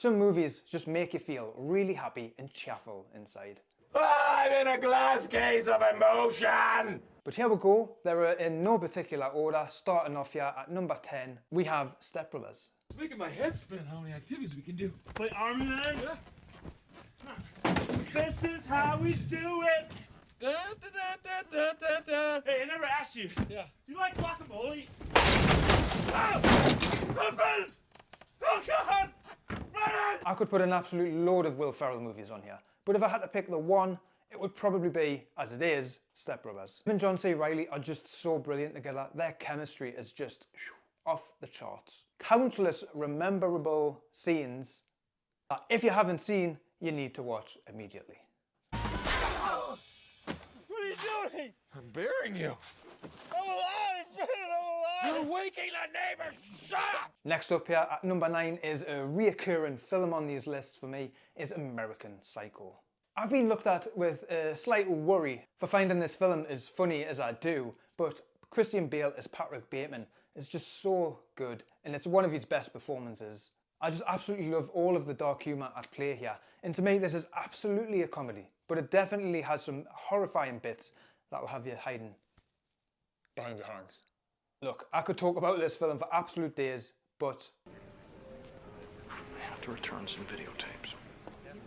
Some movies just make you feel really happy and cheerful inside. I'm in a glass case of emotion! But here we go, they're in no particular order. Starting off here at number 10, we have Step Brothers. It's making my head spin how many activities we can do. Play Army Man? Yeah. This is how we do it! Da, da, da, da, da, da. Hey, I never asked you. Yeah. You like guacamole? Oh! Oh God! Run! I could put an absolute load of Will Ferrell movies on here, but if I had to pick the one, it would probably be, as it is, Step Brothers. Him and John C. Reilly are just so brilliant together. Their chemistry is just off the charts. Countless rememberable scenes that if you haven't seen, you need to watch immediately. What are you doing? I'm burying you. I'm alive, man! I'm alive! You're waking the neighbors. Shut up! Next up here at number 9 is a reoccurring film on these lists for me, is American Psycho. I've been looked at with a slight worry for finding this film as funny as I do, but Christian Bale as Patrick Bateman is just so good, and it's one of his best performances. I just absolutely love all of the dark humour at play here, and to me this is absolutely a comedy, but it definitely has some horrifying bits that will have you hiding behind your hands. Look, I could talk about this film for absolute days, but I have to return some videotapes.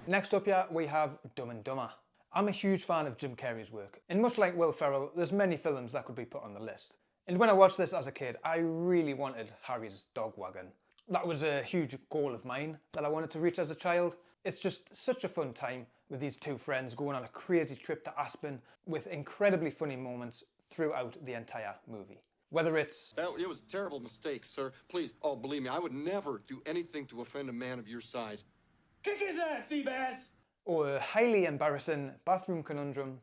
next up here we have Dumb and Dumber. I'm a huge fan of Jim Carrey's work, and much like Will Ferrell, there's many films that could be put on the list. And when I watched this as a kid, I really wanted Harry's dog wagon. That was a huge goal of mine that I wanted to reach as a child. It's just such a fun time with these two friends going on a crazy trip to Aspen with incredibly funny moments throughout the entire movie. Whether it's... It was a terrible mistake, sir. Please, oh, believe me, I would never do anything to offend a man of your size. Kick his ass, Seabass! or a highly embarrassing bathroom conundrum.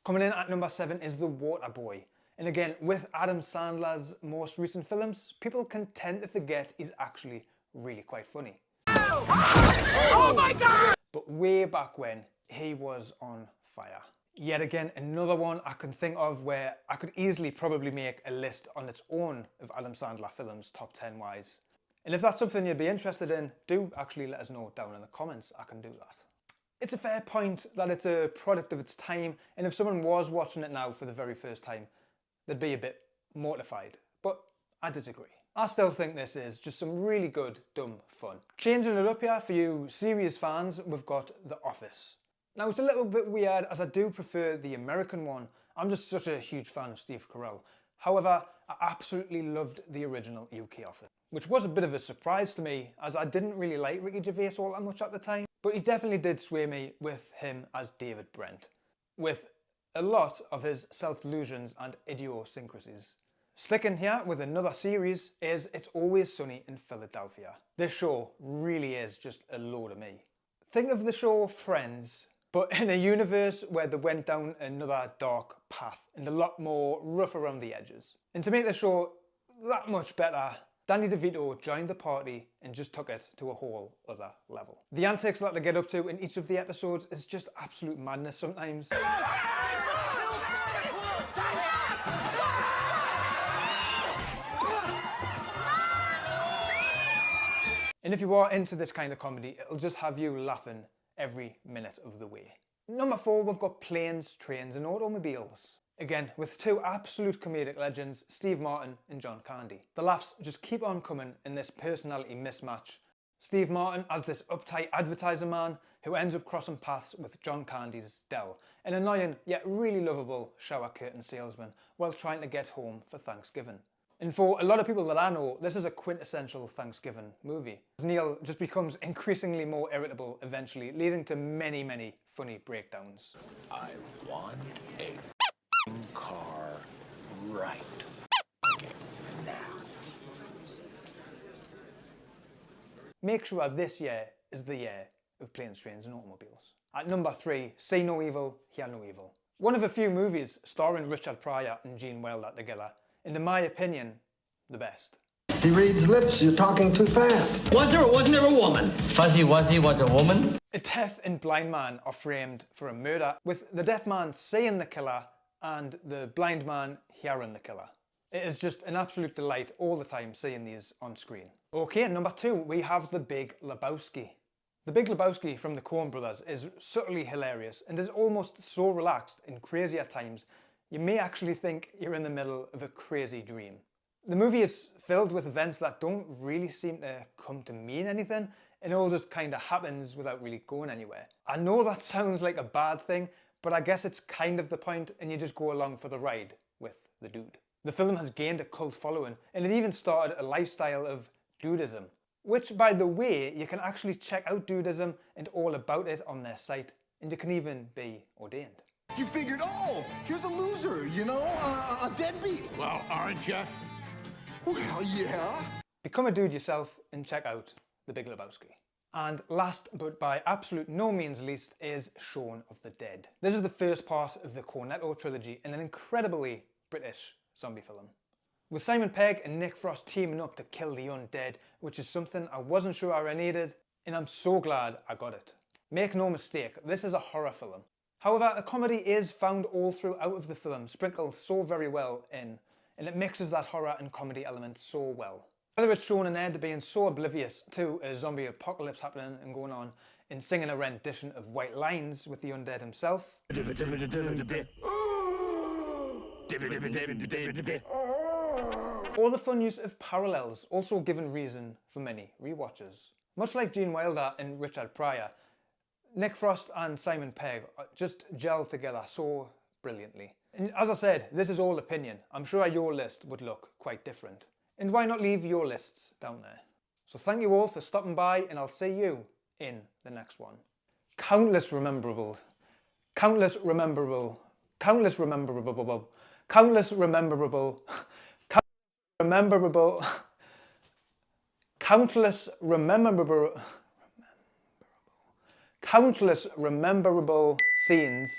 Coming in at number 7 is The Waterboy. And again, with Adam Sandler's most recent films, people can tend to forget he's actually really quite funny. Oh my God! But way back when, he was on fire. Yet again, another one I can think of where I could easily probably make a list on its own of Adam Sandler films, top 10 wise. And if that's something you'd be interested in, do actually let us know down in the comments. I can do that. It's a fair point that it's a product of its time, and if someone was watching it now for the very first time, they'd be a bit mortified, but I disagree. I still think this is just some really good, dumb fun. Changing it up here for you serious fans, we've got The Office. Now it's a little bit weird as I do prefer the American one. I'm just such a huge fan of Steve Carell. However, I absolutely loved the original UK Office, which was a bit of a surprise to me as I didn't really like Ricky Gervais all that much at the time. But he definitely did sway me with him as David Brent, with a lot of his self-delusions and idiosyncrasies. Sticking here with another series is It's Always Sunny in Philadelphia. This show really is just a load of me. Think of the show Friends, but in a universe where they went down another dark path and a lot more rough around the edges. And to make the show that much better, Danny DeVito joined the party and just took it to a whole other level. The antics that they get up to in each of the episodes is just absolute madness sometimes. And if you are into this kind of comedy, it'll just have you laughing every minute of the way. Number 4, we've got Planes, Trains and Automobiles. Again, with two absolute comedic legends, Steve Martin and John Candy. The laughs just keep on coming in this personality mismatch. Steve Martin as this uptight advertiser man who ends up crossing paths with John Candy's Dell, an annoying yet really lovable shower curtain salesman while trying to get home for Thanksgiving. And for a lot of people that I know, this is a quintessential Thanksgiving movie. Neil just becomes increasingly more irritable eventually, leading to many, many funny breakdowns. I want a car right now. Make sure this year is the year of Planes, Trains and Automobiles. At number 3, See No Evil, Hear No Evil. One of a few movies starring Richard Pryor and Gene Wilder together, and in my opinion, the best. He reads lips, you're talking too fast. Was there or wasn't there a woman? Fuzzy Wuzzy was a woman? A deaf and blind man are framed for a murder, with the deaf man seeing the killer and the blind man hearing the killer. It is just an absolute delight all the time seeing these on screen. Okay, number 2, we have The Big Lebowski. The Big Lebowski from the Coen brothers is subtly hilarious and is almost so relaxed and crazy at times, you may actually think you're in the middle of a crazy dream. The movie is filled with events that don't really seem to come to mean anything, and it all just kind of happens without really going anywhere. I know that sounds like a bad thing, but I guess it's kind of the point, and you just go along for the ride with the dude. The film has gained a cult following, and it even started a lifestyle of dudism, which, by the way, you can actually check out dudism and all about it on their site, and you can even be ordained. You figured, oh, here's a loser, you know, a deadbeat. Well, aren't you? Well, yeah. Become a dude yourself and check out The Big Lebowski. And last, but by absolute no means least, is Shaun of the Dead. This is the first part of the Cornetto trilogy in an incredibly British zombie film, with Simon Pegg and Nick Frost teaming up to kill the undead, which is something I wasn't sure I needed, and I'm so glad I got it. Make no mistake, this is a horror film. However, a comedy is found all throughout of the film, sprinkled so very well in, and it mixes that horror and comedy element so well. Whether it's Shaun and Ed being so oblivious to a zombie apocalypse happening and going on, and singing a rendition of White Lines with the undead himself, or the fun use of parallels, also given reason for many rewatches. Much like Gene Wilder and Richard Pryor, Nick Frost and Simon Pegg just gel together so brilliantly. And as I said, this is all opinion. I'm sure your list would look quite different. And why not leave your lists down there? So thank you all for stopping by, and I'll see you in the next one. Countless rememberable, countless rememberable, countless rememberable, countless rememberable, rememberable, countless rememberable, countless rememberable scenes